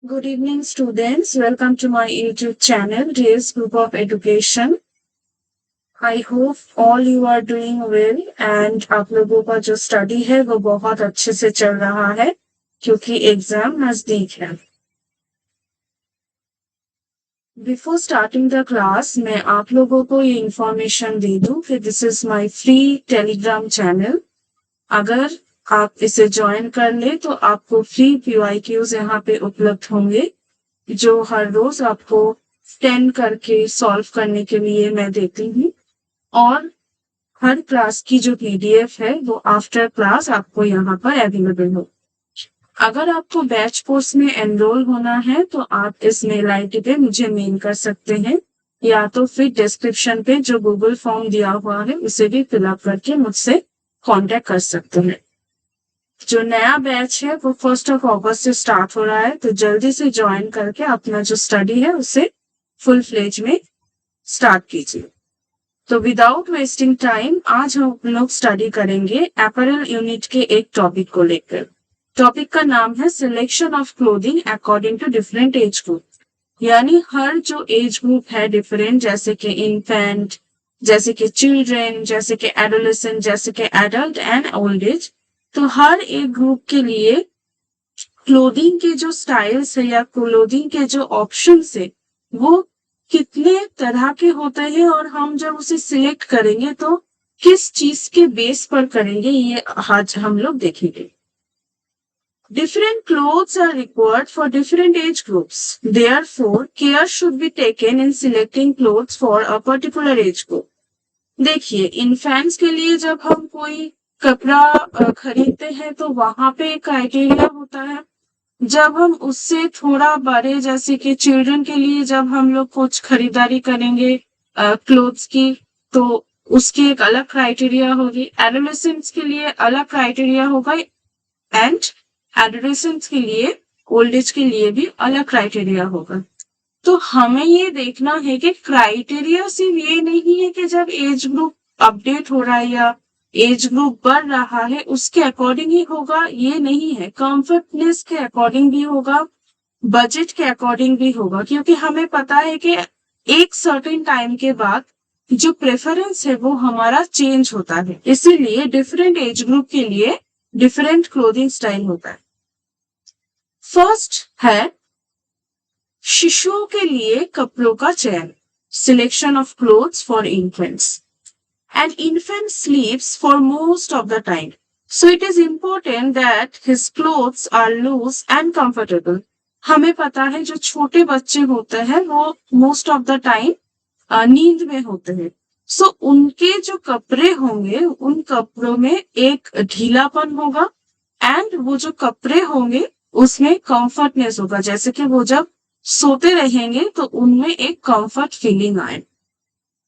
Good evening, students. Welcome to my YouTube channel, Dave's Group of Education. I hope all you are doing well and आप लोगों का जो study है वो बहुत अच्छे से चल रहा है क्योंकि एग्जाम नजदीक है। बिफोर स्टार्टिंग द क्लास मैं आप लोगों को ये इंफॉर्मेशन दे दूं कि this is my free Telegram channel. अगर आप इसे ज्वाइन कर ले तो आपको फ्री PYQs यहाँ पे उपलब्ध होंगे जो हर रोज आपको 10 करके सॉल्व करने के लिए मैं देती हूँ और हर क्लास की जो PDF है वो आफ्टर क्लास आपको यहाँ पर अवेलेबल हो। अगर आपको बैच कोर्स में एनरोल होना है तो आप इस मेल ID पे मुझे मेल कर सकते हैं या तो फिर डिस्क्रिप्शन पे जो गूगल फॉर्म दिया हुआ है उसे भी फिलअप करके मुझसे कांटेक्ट कर सकते हैं। जो नया बैच है वो 1 अगस्त से स्टार्ट हो रहा है तो जल्दी से ज्वाइन करके अपना जो स्टडी है उसे फुल फ्लेज में स्टार्ट कीजिए। तो विदाउट वेस्टिंग टाइम आज हम लोग स्टडी करेंगे अपैरल यूनिट के एक टॉपिक को लेकर। टॉपिक का नाम है selection of clothing according to different age group, यानी हर जो एज ग्रुप है डिफरेंट, जैसे कि इन्फेंट, जैसे कि चिल्ड्रेन, जैसे कि एडोलेसेंट, जैसे कि एडल्ट एंड ओल्ड एज, तो हर एक ग्रुप के लिए क्लोथिंग के जो स्टाइल्स है या क्लोथिंग के जो ऑप्शंस है वो कितने तरह के होते हैं और हम जब उसे सिलेक्ट करेंगे तो किस चीज के बेस पर करेंगे ये आज हम लोग देखेंगे। Different clothes are required for different age groups. Therefore, care should be taken in selecting clothes for a particular age group. देखिए, इन्फेंट्स के लिए जब हम कोई कपड़ा खरीदते हैं तो वहां पे एक क्राइटेरिया होता है। जब हम उससे थोड़ा बड़े, जैसे कि चिल्ड्रन के लिए जब हम लोग कुछ खरीदारी करेंगे क्लोथ्स की, तो उसकी एक अलग क्राइटेरिया होगी। एडोलेसेंट्स के लिए अलग क्राइटेरिया होगा एंड एडोलेसेंट्स के लिए, ओल्ड एज के लिए भी अलग क्राइटेरिया होगा। तो हमें ये देखना है कि क्राइटेरिया सिर्फ ये नहीं है कि जब एज ग्रुप अपडेट हो रहा है या एज ग्रुप बढ़ रहा है उसके अकॉर्डिंग ही होगा, ये नहीं है। कंफर्टनेस के अकॉर्डिंग भी होगा, बजट के अकॉर्डिंग भी होगा, क्योंकि हमें पता है कि एक सर्टेन टाइम के बाद जो प्रेफरेंस है वो हमारा चेंज होता है। इसीलिए डिफरेंट एज ग्रुप के लिए डिफरेंट क्लोथिंग स्टाइल होता है। फर्स्ट है शिशुओं के लिए कपड़ों का चयन, selection of clothes for infants. An infant sleeps for most of the time, so it is important that his clothes are loose and comfortable. हमें पता है जो छोटे बच्चे होते हैं वो मोस्ट ऑफ द टाइम नींद में होते हैं, सो उनके जो कपड़े होंगे उन कपड़ों में एक ढीलापन होगा एंड वो जो कपड़े होंगे उसमें कंफर्टनेस होगा, जैसे कि वो जब सोते रहेंगे तो उनमें एक कंफर्ट फीलिंग आए।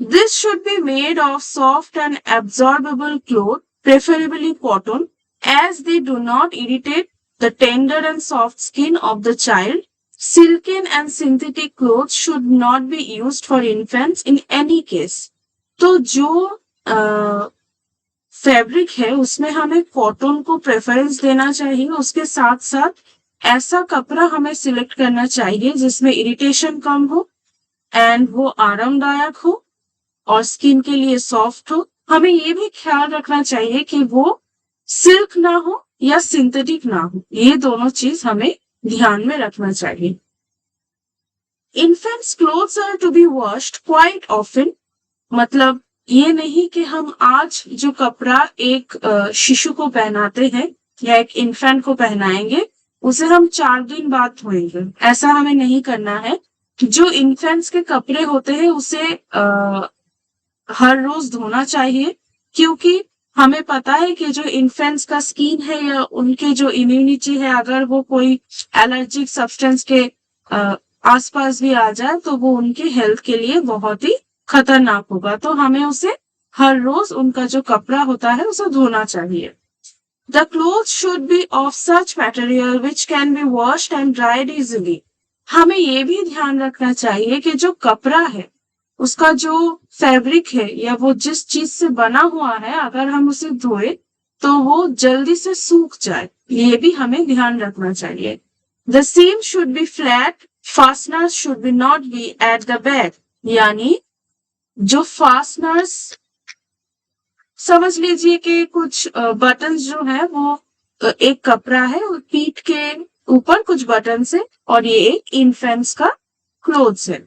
This should be made of soft and absorbable cloth, preferably cotton, as they do not irritate the tender and soft skin of the child. Silken and synthetic clothes should not be used for infants in any case. तो जो fabric है उसमें हमें cotton को preference देना चाहिए, उसके साथ साथ ऐसा कपड़ा हमें सिलेक्ट करना चाहिए जिसमें इरिटेशन कम हो एंड वो आरामदायक हो और स्किन के लिए सॉफ्ट हो। हमें ये भी ख्याल रखना चाहिए कि वो सिल्क ना हो या सिंथेटिक ना हो, ये दोनों चीज हमें ध्यान में रखना चाहिए। Infants clothes are to be washed quite often, मतलब ये नहीं कि हम आज जो कपड़ा एक शिशु को पहनाते हैं या एक इन्फेंट को पहनाएंगे उसे हम 4 दिन बाद धोएंगे, ऐसा हमें नहीं करना है। जो इन्फेंट्स के कपड़े होते हैं उसे हर रोज धोना चाहिए, क्योंकि हमें पता है कि जो इन्फेंट्स का स्किन है या उनके जो इम्यूनिटी है, अगर वो कोई एलर्जिक सब्सटेंस के आसपास भी आ जाए तो वो उनके हेल्थ के लिए बहुत ही खतरनाक होगा। तो हमें उसे हर रोज उनका जो कपड़ा होता है उसे धोना चाहिए। The cloth should B of such material which can be washed and dried easily. हमें ये भी ध्यान रखना चाहिए कि जो कपड़ा है उसका जो फैब्रिक है या वो जिस चीज से बना हुआ है, अगर हम उसे धोए तो वो जल्दी से सूख जाए, ये भी हमें ध्यान रखना चाहिए। The seam should be flat, fasteners should be not be at the back. यानी जो फास्टनर्स, समझ लीजिए कि कुछ बटन जो है वो एक कपड़ा है और पीठ के ऊपर कुछ बटन है और ये एक इन्फेंट्स का क्लोथ्स है,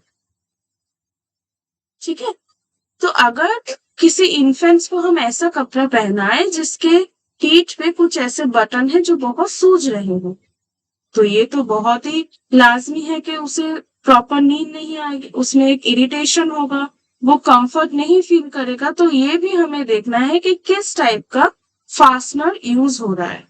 ठीक है। तो अगर किसी इन्फेंट्स को हम ऐसा कपड़ा पहनाए जिसके पीठ पे कुछ ऐसे बटन है जो बहुत सूज रहे हो, तो ये तो बहुत ही लाजमी है कि उसे प्रॉपर नींद नहीं आएगी, उसमें एक इरिटेशन होगा, वो कंफर्ट नहीं फील करेगा। तो ये भी हमें देखना है कि किस टाइप का फास्टनर यूज हो रहा है।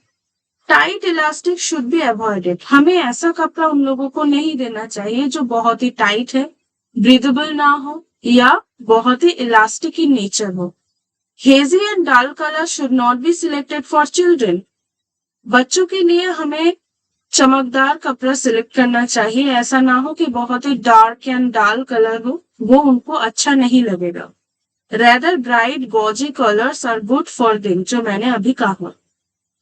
Tight elastic should be avoided, हमें ऐसा कपड़ा उन लोगों को नहीं देना चाहिए जो बहुत ही टाइट है, ब्रीदेबल ना हो या बहुत ही इलास्टिक इन नेचर हो। Hazy and dull colour should not be selected for children, बच्चों के लिए हमें चमकदार कपड़ा सिलेक्ट करना चाहिए, ऐसा ना हो कि बहुत ही डार्क एंड डाल कलर हो, वो उनको अच्छा नहीं लगेगा। Rather bright gaudy colours are good for them, जो मैंने अभी कहा।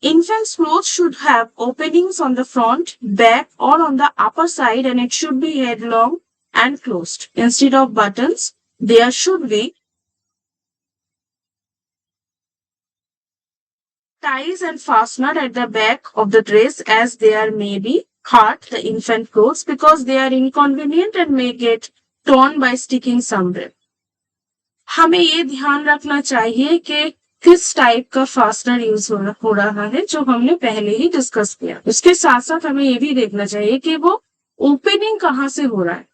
Infants' clothes should have openings on the front, back, or on the upper side, and it should be headlong and closed. Instead of buttons, there should be ties and fastener at the back of the dress, as there may be hurt the infant clothes because they are inconvenient and may get torn by sticking somewhere. हमें ये ध्यान रखना चाहिए कि किस type का fastener use हो रहा है, जो हमने पहले ही डिस्कस किया। उसके साथ साथ हमें ये भी देखना चाहिए कि वो ओपनिंग कहाँ से हो रहा है,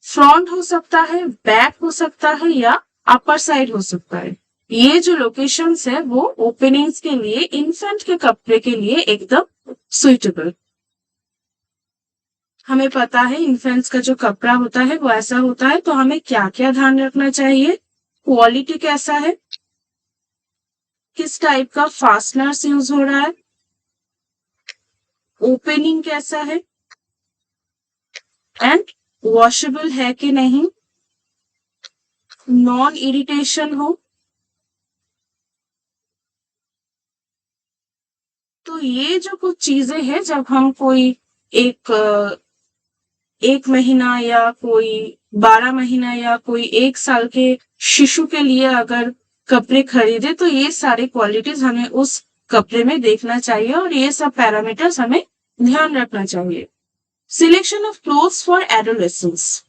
फ्रंट हो सकता है, बैक हो सकता है या अपर साइड हो सकता है। ये जो लोकेशंस है वो ओपनिंग्स के लिए, इन्फेंट के कपड़े के लिए एकदम सुइटेबल। हमें पता है इन्फेंट्स का जो कपड़ा होता है वो ऐसा होता है, तो हमें क्या क्या ध्यान रखना चाहिए। क्वालिटी कैसा है, किस टाइप का फास्टनर्स यूज हो रहा है, ओपनिंग कैसा है, एंड वॉशेबल है कि नहीं, नॉन इरिटेशन हो। तो ये जो कुछ चीजें हैं, जब हम कोई एक महीना या कोई 12 महीना या कोई 1 साल के शिशु के लिए अगर कपड़े खरीदे, तो ये सारी क्वालिटीज हमें उस कपड़े में देखना चाहिए और ये सब पैरामीटर्स हमें ध्यान रखना चाहिए। Selection of clothes for adolescence.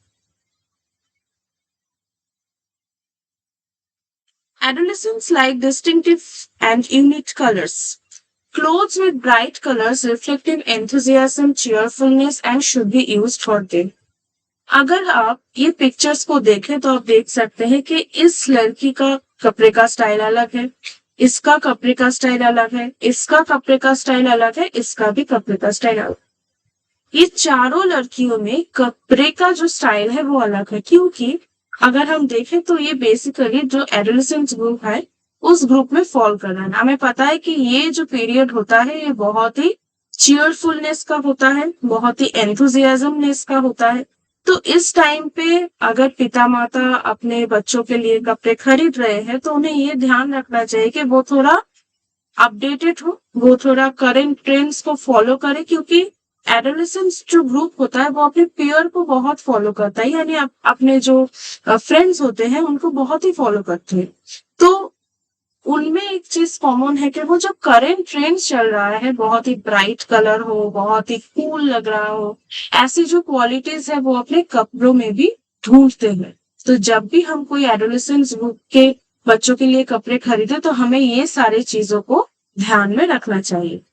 Adolescents like distinctive and unique colors. Clothes with bright colors reflecting enthusiasm, cheerfulness, and should be used for them. अगर आप ये पिक्चर्स को देखें तो आप देख सकते हैं कि इस लड़की का कपड़े का स्टाइल अलग है, इसका कपड़े का स्टाइल अलग है, इसका कपड़े का स्टाइल अलग है, इसका भी कपड़े का स्टाइल अलग है। ये चारों लड़कियों में कपड़े का जो स्टाइल है वो अलग है, क्योंकि अगर हम देखें तो ये बेसिकली जो एडोलेसेंट ग्रुप है उस ग्रुप में फॉल कर रहा है। हमें पता है कि ये जो पीरियड होता है ये बहुत ही चीयरफुलनेस का होता है, बहुत ही एंथुजियाज्मनेस का होता है। तो इस टाइम पे अगर पिता माता अपने बच्चों के लिए कपड़े खरीद रहे हैं तो उन्हें ये ध्यान रखना चाहिए कि वो थोड़ा अपडेटेड हो, वो थोड़ा करंट ट्रेंड्स को फॉलो करे, क्योंकि एडोलेसेंस जो ग्रुप होता है वो अपने पीयर को बहुत फॉलो करता है, यानी अपने जो फ्रेंड्स होते हैं उनको बहुत ही फॉलो करते हैं। तो उनमें एक चीज कॉमन है कि वो जो करंट ट्रेंड चल रहा है, बहुत ही ब्राइट कलर हो, बहुत ही कूल लग रहा हो, ऐसी जो क्वालिटीज है वो अपने कपड़ों में भी ढूंढते हैं। तो जब भी हम कोई एडोलेसेंस ग्रुप के बच्चों के लिए कपड़े खरीदे तो हमें ये सारी चीजों को ध्यान में रखना चाहिए।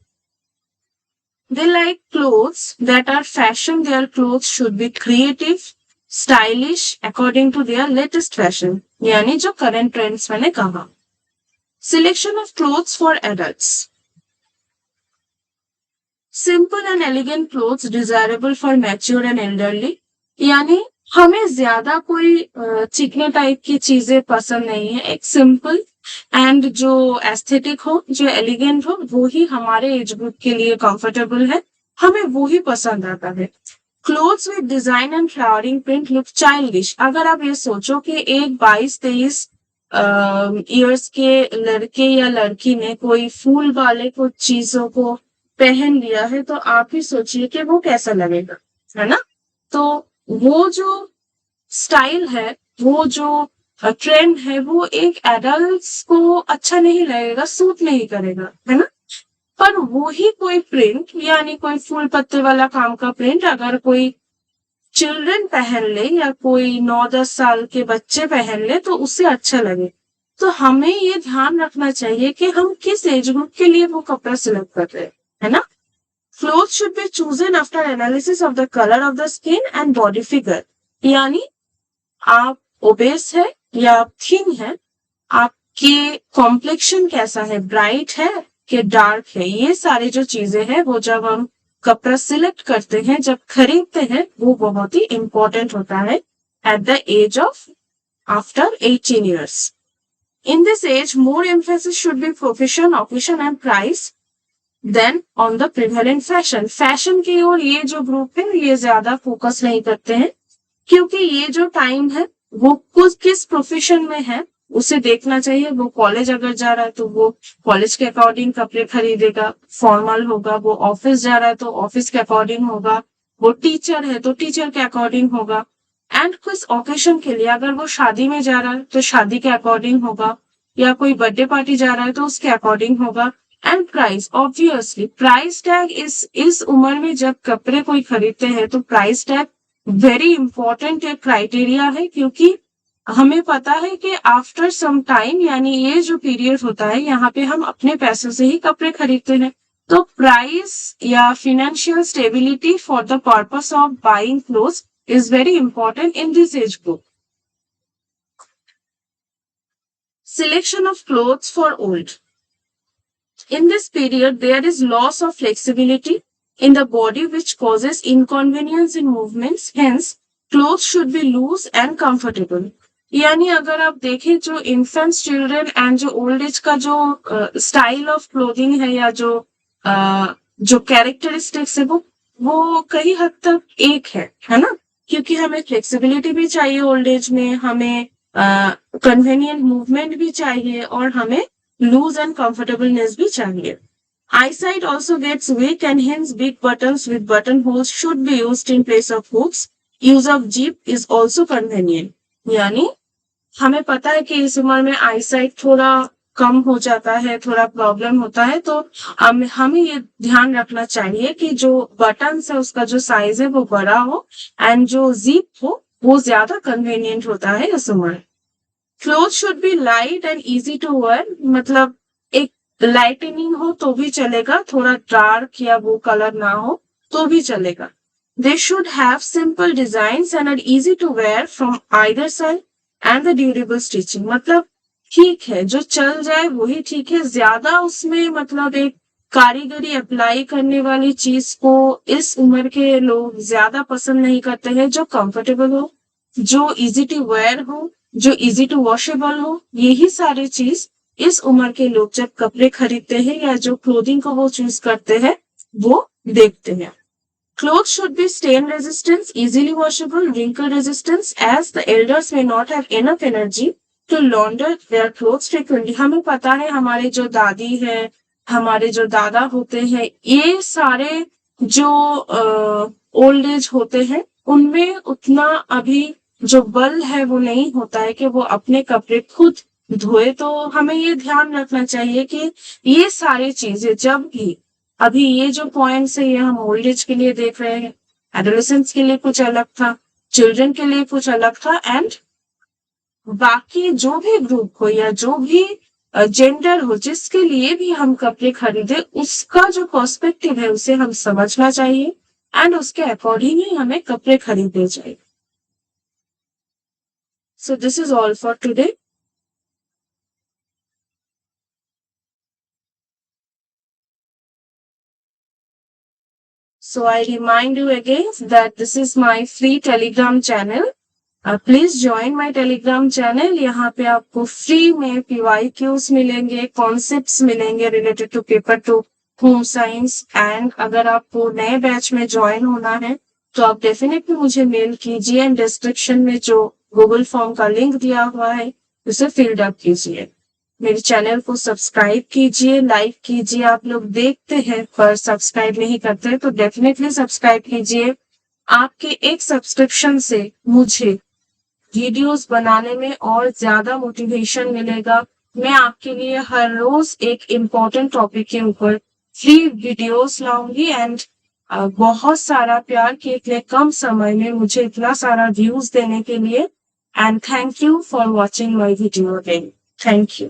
They like clothes that are fashion. Their clothes should be creative, stylish, according to their latest fashion. यानी जो current trends मैंने कहा। Selection of clothes for adults. Simple and elegant clothes desirable for mature and elderly. यानी हमें ज्यादा कोई चिकने type की चीजें पसंद नहीं है, एक सिंपल एंड जो एस्थेटिक हो, जो एलिगेंट हो, वो ही हमारे एज ग्रुप के लिए कंफर्टेबल है, हमें वो ही पसंद आता है। Clothes with design and flowering print look childish. अगर आप ये सोचो कि एक 22-23 ईयर्स के लड़के या लड़की ने कोई फूल वाले कुछ चीजों को पहन लिया है तो आप ही सोचिए कि वो कैसा लगेगा, है ना? तो वो जो स्टाइल है, वो जो ट्रेंड है, वो एक एडल्ट्स को अच्छा नहीं लगेगा, सूट नहीं करेगा, है ना? पर वो ही कोई प्रिंट यानी कोई फूल पत्ते वाला काम का प्रिंट अगर कोई चिल्ड्रन पहन ले या कोई 9-10 साल के बच्चे पहन ले तो उसे अच्छा लगे। तो हमें ये ध्यान रखना चाहिए कि हम किस एज ग्रुप के लिए वो कपड़ा सिलेक्ट कर रहे हैं, है ना? Clothes should be chosen after analysis of the color of the skin and body figure. यानी आप ओबेस है या आप थिन है, आपके कॉम्प्लेक्शन कैसा है, ब्राइट है कि डार्क है, ये सारी जो चीजें हैं वो जब हम कपड़ा सिलेक्ट करते हैं, जब खरीदते हैं, वो बहुत ही इंपॉर्टेंट होता है at the age of after 18 years. In this age, more emphasis should be profession, occasion and price than on the prevalent fashion. Fashion की ओर ये जो ग्रुप है ये ज्यादा फोकस नहीं करते हैं, क्योंकि ये जो टाइम है वो कुछ किस प्रोफेशन में है उसे देखना चाहिए। वो कॉलेज अगर जा रहा है तो वो कॉलेज के अकॉर्डिंग कपड़े खरीदेगा, फॉर्मल होगा। वो ऑफिस जा रहा है तो ऑफिस के अकॉर्डिंग होगा। वो टीचर है तो टीचर के अकॉर्डिंग होगा। एंड कुछ ओकेशन के लिए अगर वो शादी में जा रहा है तो शादी के अकॉर्डिंग होगा, या कोई बर्थडे पार्टी जा रहा है तो उसके अकॉर्डिंग होगा। And price, obviously price tag इस उम्र में जब कपड़े कोई खरीदते हैं तो प्राइस टैग वेरी इंपॉर्टेंट एक क्राइटेरिया है, क्योंकि हमें पता है कि आफ्टर सम टाइम यानी ये जो पीरियड होता है यहाँ पे हम अपने पैसों से ही कपड़े खरीदते हैं। तो प्राइस या financial stability for the purpose of buying clothes is very important in this age group. Selection of clothes for old. In this period, there is loss of flexibility in the body which causes inconvenience in movements. Hence, clothes should be loose and comfortable. यानी अगर आप देखें जो infants, children and जो old age का जो style of clothing है या जो कैरेक्टरिस्टिक्स है वो कई हद तक एक है ना? क्योंकि हमें फ्लेक्सिबिलिटी भी चाहिए ओल्ड एज में, हमें कन्वीनियंट मूवमेंट भी चाहिए और हमें लूज एंड कंफर्टेबलनेस भी चाहिए. Eyesight also gets weak and hence big buttons with buttonholes should be used in place of hooks. Use of zip is also convenient. यानी हमें पता है कि इस उम्र में आईसाइट थोड़ा कम हो जाता है, थोड़ा प्रॉब्लम होता है, तो हमें ये ध्यान रखना चाहिए कि जो बटन है उसका जो साइज है वो बड़ा हो एंड जो जिप हो वो ज्यादा कन्वीनियंट होता है इस उम्र. Cloth should be light and easy to wear, मतलब एक लाइटनिंग हो तो भी चलेगा, थोड़ा डार्क या वो कलर ना हो तो भी चलेगा. They should have simple designs and are easy to wear from either side and the durable stitching. मतलब ठीक है, जो चल जाए वही ठीक है, ज्यादा उसमें मतलब एक कारीगरी अप्लाई करने वाली चीज को इस उम्र के लोग ज्यादा पसंद नहीं करते हैं. जो कंफर्टेबल हो, जो इजी टू वेयर हो, जो इजी टू वॉशेबल हो, यही सारी चीज इस उम्र के लोग जब कपड़े खरीदते हैं या जो क्लोथिंग को वो चूज करते हैं वो देखते हैं. Clothes should be stain resistant, easily washable, wrinkle resistant, as the elders may not have enough energy to launder their clothes frequently. हमें पता है हमारे जो दादी है, हमारे जो दादा होते हैं, ये सारे जो ओल्ड एज होते हैं उनमें उतना अभी जो बल है वो नहीं होता है कि वो अपने कपड़े खुद धोए. तो हमें ये ध्यान रखना चाहिए कि ये सारी चीजें जब भी अभी ये जो पॉइंट्स है ये हम ओल्ड एज के लिए देख रहे हैं, एडोलेसेंट्स के लिए कुछ अलग था, चिल्ड्रन के लिए कुछ अलग था, एंड बाकी जो भी ग्रुप हो या जो भी जेंडर हो जिसके लिए भी हम कपड़े खरीदे उसका जो पर्सपेक्टिव है उसे हम समझना चाहिए एंड उसके अकॉर्डिंग ही हमें कपड़े खरीदने चाहिए. So this is all for today. So I remind you again that this is my free Telegram channel. Please join my Telegram channel. यहाँ पे आपको फ्री में PYQs मिलेंगे, कॉन्सेप्ट्स मिलेंगे related to paper two home science. And अगर आपको नए batch में ज्वाइन होना है तो आप डेफिनेटली मुझे मेल कीजिए एंड डिस्क्रिप्शन में जो गूगल फॉर्म का लिंक दिया हुआ है उसे फिल्ड अप कीजिए. मेरे चैनल को सब्सक्राइब कीजिए, लाइक कीजिए। आप लोग देखते हैं पर सब्सक्राइब नहीं करते, तो डेफिनेटली सब्सक्राइब कीजिए। आपके एक सब्सक्रिप्शन से मुझे वीडियोस बनाने में और ज्यादा मोटिवेशन मिलेगा। मैं आपके लिए हर रोज एक इम्पोर्टेंट टॉपिक के ऊपर फ्री वीडियोस लाऊंगी एंड बहुत सारा प्यार के इतने कम समय में मुझे इतना सारा व्यूज देने के लिए। And thank you for watching my video again. Thank you.